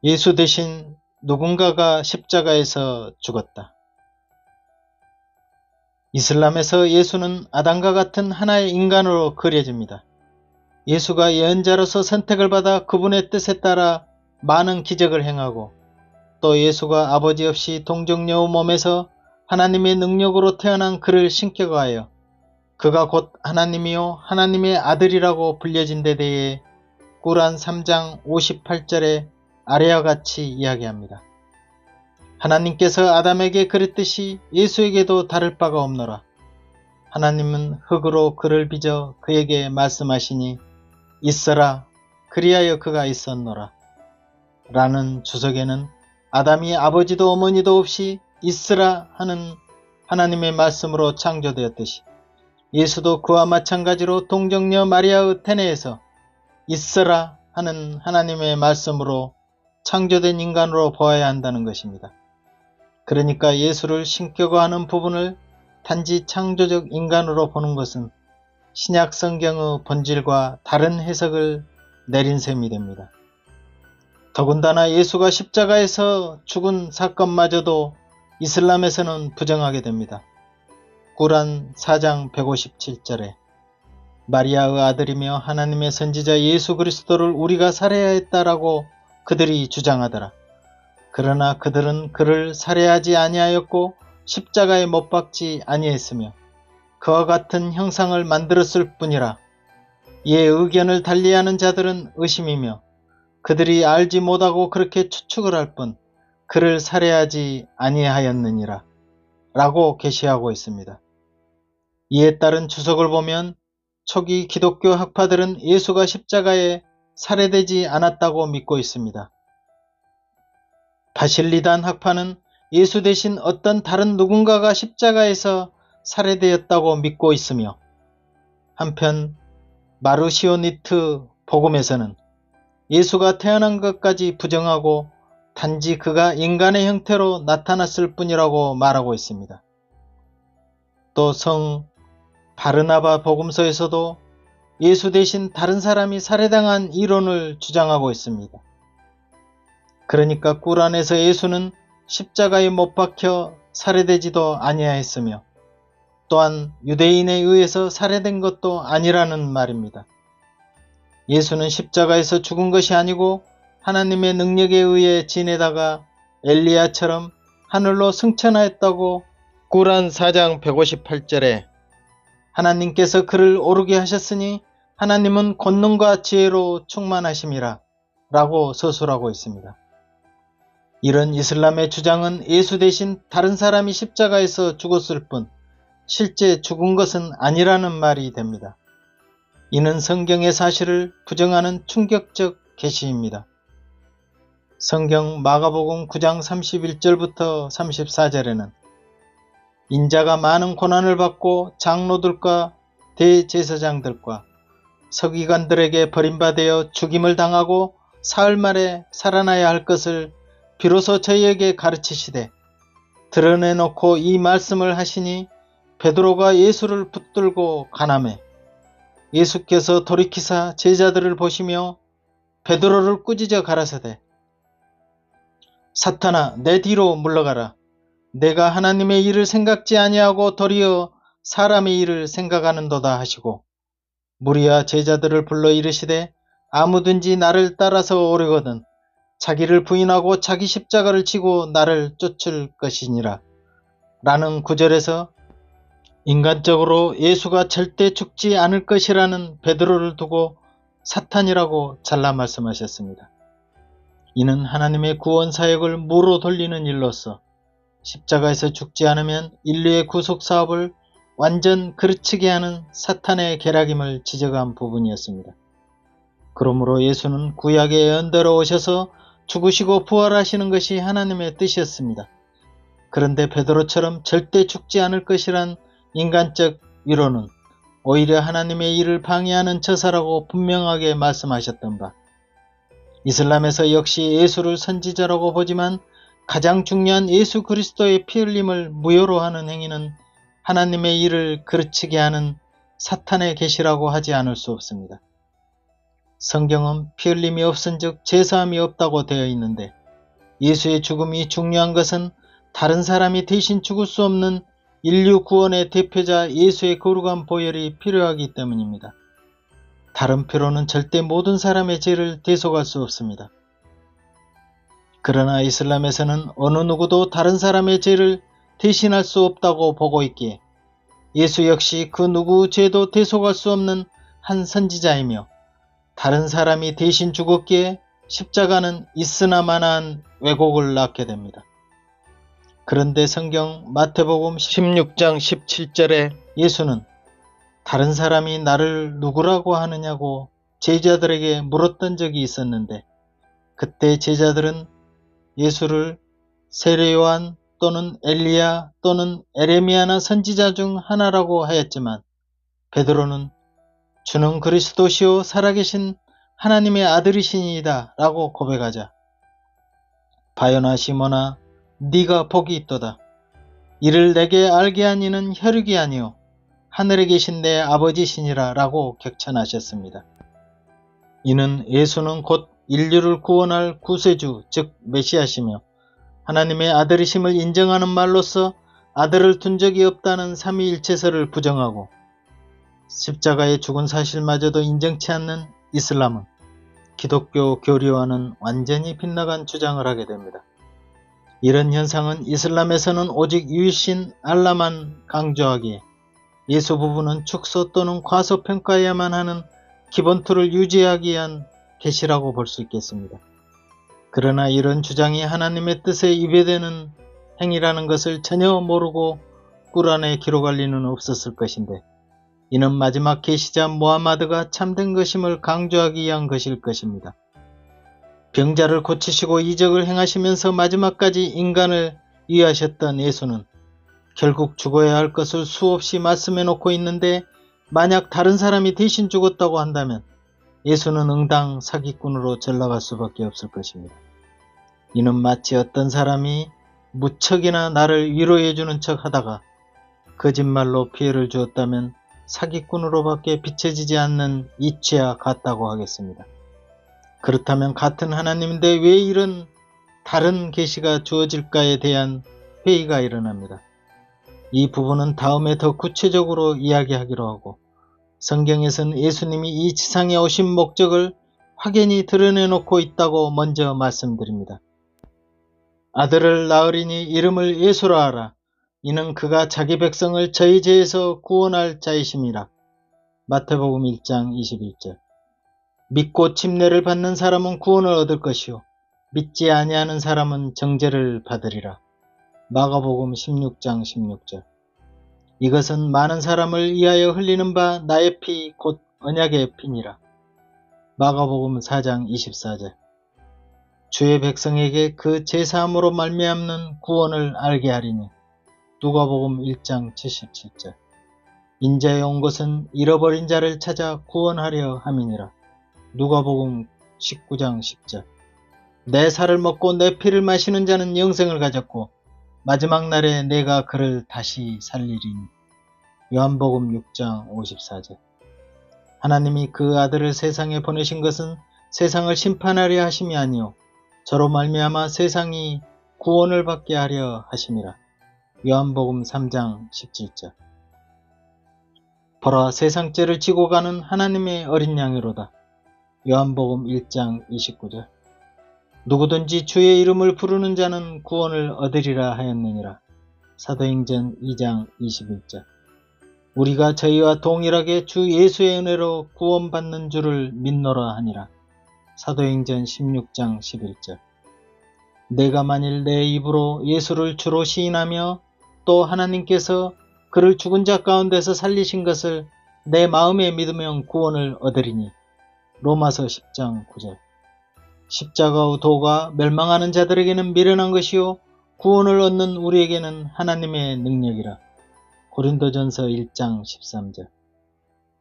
예수 대신 누군가가 십자가에서 죽었다. 이슬람에서 예수는 아담과 같은 하나의 인간으로 그려집니다. 예수가 예언자로서 선택을 받아 그분의 뜻에 따라 많은 기적을 행하고 또 예수가 아버지 없이 동정녀 몸에서 하나님의 능력으로 태어난 그를 신격화하여 그가 곧 하나님이요 하나님의 아들이라고 불려진 데 대해 꾸란 3장 58절에 아래와 같이 이야기합니다. 하나님께서 아담에게 그랬듯이 예수에게도 다를 바가 없노라. 하나님은 흙으로 그를 빚어 그에게 말씀하시니 있어라 그리하여 그가 있었노라. 라는 주석에는 아담이 아버지도 어머니도 없이 있으라 하는 하나님의 말씀으로 창조되었듯이 예수도 그와 마찬가지로 동정녀 마리아의 태내에서 있어라 하는 하나님의 말씀으로 창조된 인간으로 보아야 한다는 것입니다. 그러니까 예수를 신격화하는 부분을 단지 창조적 인간으로 보는 것은 신약 성경의 본질과 다른 해석을 내린 셈이 됩니다. 더군다나 예수가 십자가에서 죽은 사건마저도 이슬람에서는 부정하게 됩니다. 꾸란 4장 157절에 마리아의 아들이며 하나님의 선지자 예수 그리스도를 우리가 살해했다라고 그들이 주장하더라. 그러나 그들은 그를 살해하지 아니하였고 십자가에 못 박지 아니했으며 그와 같은 형상을 만들었을 뿐이라. 이에 의견을 달리하는 자들은 의심이며 그들이 알지 못하고 그렇게 추측을 할 뿐 그를 살해하지 아니하였느니라 라고 계시하고 있습니다. 이에 따른 주석을 보면 초기 기독교 학파들은 예수가 십자가에 살해되지 않았다고 믿고 있습니다. 바실리단 학파는 예수 대신 어떤 다른 누군가가 십자가에서 살해되었다고 믿고 있으며 한편 마르시오니트 복음에서는 예수가 태어난 것까지 부정하고 단지 그가 인간의 형태로 나타났을 뿐이라고 말하고 있습니다. 또 성 바르나바 복음서에서도 예수 대신 다른 사람이 살해당한 이론을 주장하고 있습니다. 그러니까 꾸란에서 예수는 십자가에 못 박혀 살해되지도 아니하였으며 또한 유대인에 의해서 살해된 것도 아니라는 말입니다. 예수는 십자가에서 죽은 것이 아니고 하나님의 능력에 의해 지내다가 엘리야처럼 하늘로 승천하였다고 꾸란 4장 158절에 하나님께서 그를 오르게 하셨으니 하나님은 권능과 지혜로 충만하심이라 라고 서술하고 있습니다. 이런 이슬람의 주장은 예수 대신 다른 사람이 십자가에서 죽었을 뿐 실제 죽은 것은 아니라는 말이 됩니다. 이는 성경의 사실을 부정하는 충격적 계시입니다. 성경 마가복음 9장 31절부터 34절에는 인자가 많은 고난을 받고 장로들과 대제사장들과 서기관들에게 버림받아 죽임을 당하고 사흘 만에 살아나야 할 것을 비로소 저희에게 가르치시되 드러내놓고 이 말씀을 하시니 베드로가 예수를 붙들고 가나매 예수께서 돌이키사 제자들을 보시며 베드로를 꾸짖어 가라사대 사탄아 내 뒤로 물러가라. 내가 하나님의 일을 생각지 아니하고 도리어 사람의 일을 생각하는도다 하시고 무리와 제자들을 불러 이르시되 아무든지 나를 따라서 오려거든 자기를 부인하고 자기 십자가를 지고 나를 쫓을 것이니라. 라는 구절에서 인간적으로 예수가 절대 죽지 않을 것이라는 베드로를 두고 사탄이라고 잘라 말씀하셨습니다. 이는 하나님의 구원 사역을 무로 돌리는 일로서 십자가에서 죽지 않으면 인류의 구속 사업을 완전 그르치게 하는 사탄의 계략임을 지적한 부분이었습니다. 그러므로 예수는 구약의 예언대로 오셔서 죽으시고 부활하시는 것이 하나님의 뜻이었습니다. 그런데 베드로처럼 절대 죽지 않을 것이란 인간적 위로는 오히려 하나님의 일을 방해하는 처사라고 분명하게 말씀하셨던 바 이슬람에서 역시 예수를 선지자라고 보지만 가장 중요한 예수 그리스도의 피 흘림을 무효로 하는 행위는 하나님의 일을 그르치게 하는 사탄의 계시라고 하지 않을 수 없습니다. 성경은 피 흘림이 없은즉 제사함이 없다고 되어 있는데 예수의 죽음이 중요한 것은 다른 사람이 대신 죽을 수 없는 인류 구원의 대표자 예수의 거룩한 보혈이 필요하기 때문입니다. 다른 피로는 절대 모든 사람의 죄를 대속할 수 없습니다. 그러나 이슬람에서는 어느 누구도 다른 사람의 죄를 대신할 수 없다고 보고 있기에 예수 역시 그 누구 죄도 대속할 수 없는 한 선지자이며 다른 사람이 대신 죽었기에 십자가는 있으나 마나한 왜곡을 낳게 됩니다. 그런데 성경 마태복음 16장 17절에 예수는 다른 사람이 나를 누구라고 하느냐고 제자들에게 물었던 적이 있었는데 그때 제자들은 예수를 세례 요한 또는 엘리야 또는 에레미야나 선지자 중 하나라고 하였지만 베드로는 주는 그리스도시요 살아계신 하나님의 아들이시니이다 라고 고백하자 바요나 시몬아 네가 복이 있도다. 이를 내게 알게 한 이는 혈육이 아니요 하늘에 계신 내 아버지시니라 라고 격찬하셨습니다. 이는 예수는 곧 인류를 구원할 구세주 즉 메시아시며 하나님의 아들이심을 인정하는 말로써 아들을 둔 적이 없다는 삼위일체설을 부정하고 십자가에 죽은 사실마저도 인정치 않는 이슬람은 기독교 교리와는 완전히 빗나간 주장을 하게 됩니다. 이런 현상은 이슬람에서는 오직 유일신 알라만 강조하기에 예수 부분은 축소 또는 과소평가해야만 하는 기본틀을 유지하기 위한 계시라고 볼 수 있겠습니다. 그러나 이런 주장이 하나님의 뜻에 위배되는 행위라는 것을 전혀 모르고 꾸란에 기록할 리는 없었을 것인데 이는 마지막 계시자 무하마드가 참된 것임을 강조하기 위한 것일 것입니다. 병자를 고치시고 이적을 행하시면서 마지막까지 인간을 위하셨던 예수는 결국 죽어야 할 것을 수없이 말씀해 놓고 있는데 만약 다른 사람이 대신 죽었다고 한다면 예수는 응당 사기꾼으로 전락할 수밖에 없을 것입니다. 이는 마치 어떤 사람이 무척이나 나를 위로해주는 척 하다가 거짓말로 피해를 주었다면 사기꾼으로밖에 비춰지지 않는 이치와 같다고 하겠습니다. 그렇다면 같은 하나님인데 왜 이런 다른 계시가 주어질까에 대한 회의가 일어납니다. 이 부분은 다음에 더 구체적으로 이야기하기로 하고 성경에서는 예수님이 이 지상에 오신 목적을 확연히 드러내놓고 있다고 먼저 말씀드립니다. 아들을 낳으리니 이름을 예수라 하라. 이는 그가 자기 백성을 저희 죄에서 구원할 자이심이라. 마태복음 1장 21절. 믿고 침례를 받는 사람은 구원을 얻을 것이요 믿지 아니하는 사람은 정죄를 받으리라. 마가복음 16장 16절. 이것은 많은 사람을 위하여 흘리는 바 나의 피 곧 언약의 피니라. 마가복음 4장 24절. 주의 백성에게 그 제사함으로 말미암는 구원을 알게 하리니. 누가복음 1장 77절. 인자에 온 것은 잃어버린 자를 찾아 구원하려 함이니라. 누가복음 19장 10절. 내 살을 먹고 내 피를 마시는 자는 영생을 가졌고 마지막 날에 내가 그를 다시 살리리니. 요한복음 6장 54절. 하나님이 그 아들을 세상에 보내신 것은 세상을 심판하려 하심이 아니요 저로 말미암아 세상이 구원을 받게 하려 하심이라. 요한복음 3장 17절. 보라 세상 죄를 지고 가는 하나님의 어린 양이로다. 요한복음 1장 29절. 누구든지 주의 이름을 부르는 자는 구원을 얻으리라 하였느니라. 사도행전 2장 21절. 우리가 저희와 동일하게 주 예수의 은혜로 구원받는 줄을 믿노라 하니라. 사도행전 16장 11절. 내가 만일 내 입으로 예수를 주로 시인하며 또 하나님께서 그를 죽은 자 가운데서 살리신 것을 내 마음에 믿으면 구원을 얻으리니. 로마서 10장 9절. 십자가의 도가 멸망하는 자들에게는 미련한 것이요 구원을 얻는 우리에게는 하나님의 능력이라. 고린도전서 1장 13절.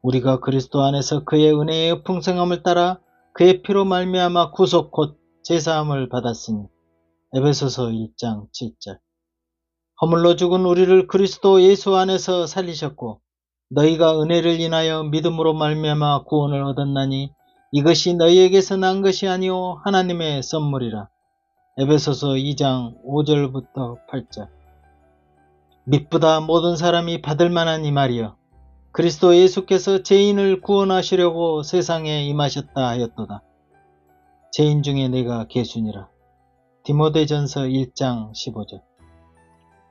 우리가 그리스도 안에서 그의 은혜의 풍성함을 따라 그의 피로 말미암아 구속 곧 제사함을 받았으니. 에베소서 1장 7절. 허물로 죽은 우리를 그리스도 예수 안에서 살리셨고 너희가 은혜를 인하여 믿음으로 말미암아 구원을 얻었나니 이것이 너희에게서 난 것이 아니오 하나님의 선물이라. 에베소서 2장 5절부터 8절. 믿보다 모든 사람이 받을 만한 이 말이여. 그리스도 예수께서 죄인을 구원하시려고 세상에 임하셨다 하였도다. 죄인 중에 내가 개순이라. 디모데전서 1장 15절.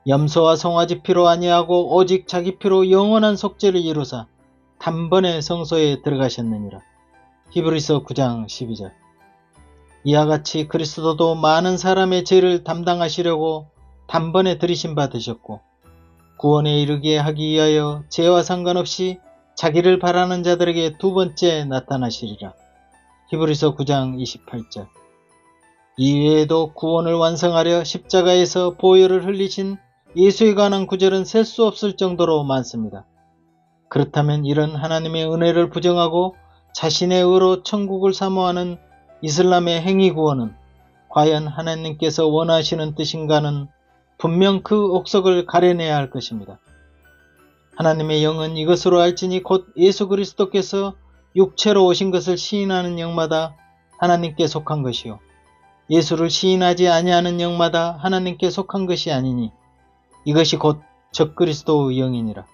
염소와 송아지 피로 아니하고 오직 자기 피로 영원한 속죄를 이루사 단번에 성소에 들어가셨느니라. 히브리서 9장 12절. 이와 같이 그리스도도 많은 사람의 죄를 담당하시려고 단번에 들이심 받으셨고 구원에 이르게 하기 위하여 죄와 상관없이 자기를 바라는 자들에게 두 번째 나타나시리라. 히브리서 9장 28절. 이외에도 구원을 완성하려 십자가에서 보혈을 흘리신 예수에 관한 구절은 셀 수 없을 정도로 많습니다. 그렇다면 이런 하나님의 은혜를 부정하고 자신의 의로 천국을 사모하는 이슬람의 행위 구원은 과연 하나님께서 원하시는 뜻인가는 분명 그 옥석을 가려내야 할 것입니다. 하나님의 영은 이것으로 알지니 곧 예수 그리스도께서 육체로 오신 것을 시인하는 영마다 하나님께 속한 것이요 예수를 시인하지 아니하는 영마다 하나님께 속한 것이 아니니 이것이 곧 적그리스도의 영이니라.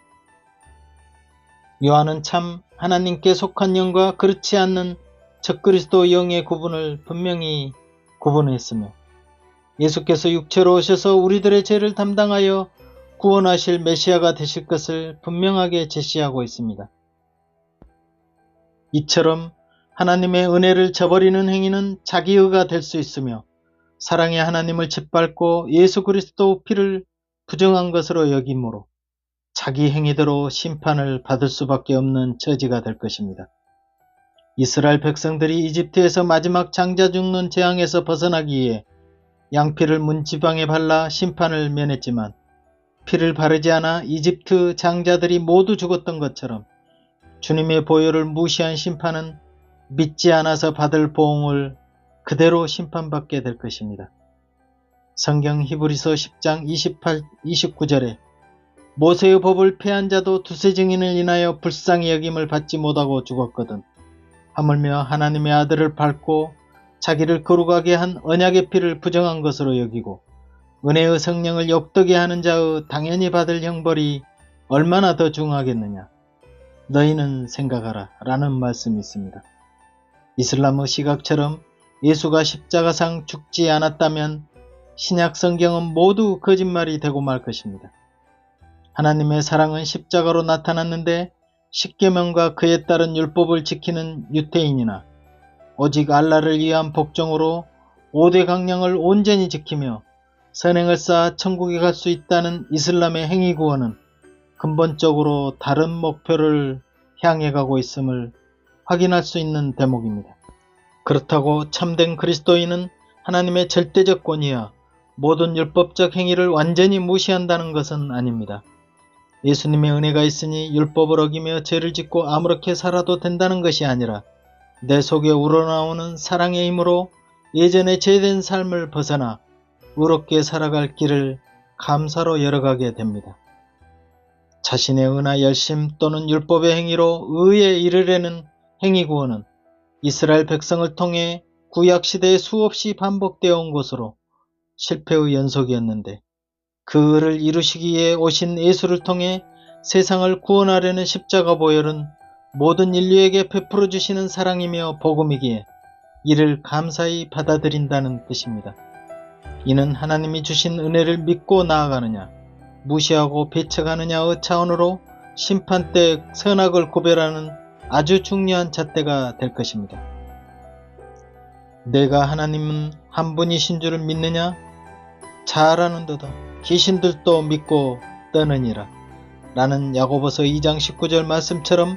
요한은 참 하나님께 속한 영과 그렇지 않는 적그리스도의 영의 구분을 분명히 구분했으며 예수께서 육체로 오셔서 우리들의 죄를 담당하여 구원하실 메시아가 되실 것을 분명하게 제시하고 있습니다. 이처럼 하나님의 은혜를 저버리는 행위는 자기의가 될 수 있으며 사랑의 하나님을 짓밟고 예수 그리스도 피를 부정한 것으로 여김으로 자기 행위대로 심판을 받을 수밖에 없는 처지가 될 것입니다. 이스라엘 백성들이 이집트에서 마지막 장자 죽는 재앙에서 벗어나기 위해 양피를 문지방에 발라 심판을 면했지만 피를 바르지 않아 이집트 장자들이 모두 죽었던 것처럼 주님의 보혈을 무시한 심판은 믿지 않아서 받을 보응을 그대로 심판받게 될 것입니다. 성경 히브리서 10장 28, 29절에 모세의 법을 폐한 자도 두세 증인을 인하여 불쌍히 여김을 받지 못하고 죽었거든. 하물며 하나님의 아들을 밟고 자기를 거룩하게 한 언약의 피를 부정한 것으로 여기고 은혜의 성령을 욕되게 하는 자의 당연히 받을 형벌이 얼마나 더 중하겠느냐. 너희는 생각하라 라는 말씀이 있습니다. 이슬람의 시각처럼 예수가 십자가상 죽지 않았다면 신약 성경은 모두 거짓말이 되고 말 것입니다. 하나님의 사랑은 십자가로 나타났는데 십계명과 그에 따른 율법을 지키는 유태인이나 오직 알라를 위한 복종으로 5대 강령을 온전히 지키며 선행을 쌓아 천국에 갈 수 있다는 이슬람의 행위 구원은 근본적으로 다른 목표를 향해 가고 있음을 확인할 수 있는 대목입니다. 그렇다고 참된 그리스도인은 하나님의 절대적 권위와 모든 율법적 행위를 완전히 무시한다는 것은 아닙니다. 예수님의 은혜가 있으니 율법을 어기며 죄를 짓고 아무렇게 살아도 된다는 것이 아니라 내 속에 우러나오는 사랑의 힘으로 예전의 죄된 삶을 벗어나 의롭게 살아갈 길을 감사로 열어가게 됩니다. 자신의 은하 열심 또는 율법의 행위로 의에 이르려는 행위 구원은 이스라엘 백성을 통해 구약시대에 수없이 반복되어 온 것으로 실패의 연속이었는데 그 의를 이루시기 위해 오신 예수를 통해 세상을 구원하려는 십자가 보혈은 모든 인류에게 베풀어 주시는 사랑이며 복음이기에 이를 감사히 받아들인다는 뜻입니다. 이는 하나님이 주신 은혜를 믿고 나아가느냐 무시하고 배척하느냐의 차원으로 심판 때 선악을 구별하는 아주 중요한 잣대가 될 것입니다. 내가 하나님은 한 분이신 줄을 믿느냐? 잘 아는도다. 귀신들도 믿고 떠느니라. 라는 야고보서 2장 19절 말씀처럼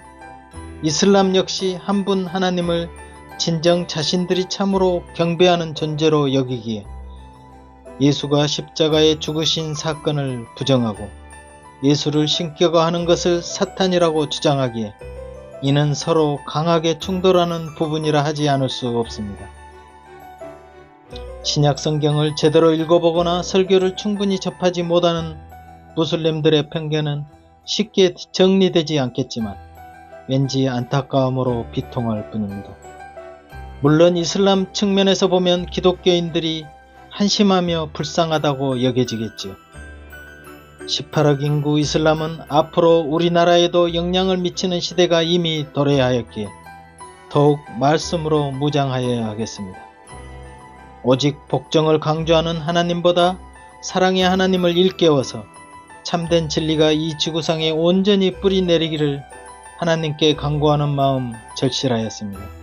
이슬람 역시 한 분 하나님을 진정 자신들이 참으로 경배하는 존재로 여기기에 예수가 십자가에 죽으신 사건을 부정하고 예수를 신격화하는 것을 사탄이라고 주장하기에 이는 서로 강하게 충돌하는 부분이라 하지 않을 수 없습니다. 신약 성경을 제대로 읽어보거나 설교를 충분히 접하지 못하는 무슬림들의 편견은 쉽게 정리되지 않겠지만 왠지 안타까움으로 비통할 뿐입니다. 물론 이슬람 측면에서 보면 기독교인들이 한심하며 불쌍하다고 여겨지겠지요. 18억 인구 이슬람은 앞으로 우리나라에도 영향을 미치는 시대가 이미 도래하였기에 더욱 말씀으로 무장하여야 하겠습니다. 오직 복종을 강조하는 하나님보다 사랑의 하나님을 일깨워서 참된 진리가 이 지구상에 온전히 뿌리 내리기를 하나님께 간구하는 마음 절실하였습니다.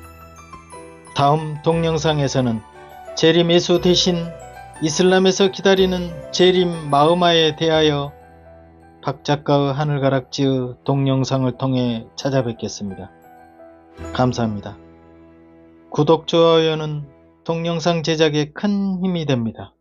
다음 동영상에서는 재림 예수 대신 이슬람에서 기다리는 재림 마흐마에 대하여 박 작가의 하늘가락지의 동영상을 통해 찾아뵙겠습니다. 감사합니다. 구독, 좋아요는 동영상 제작에 큰 힘이 됩니다.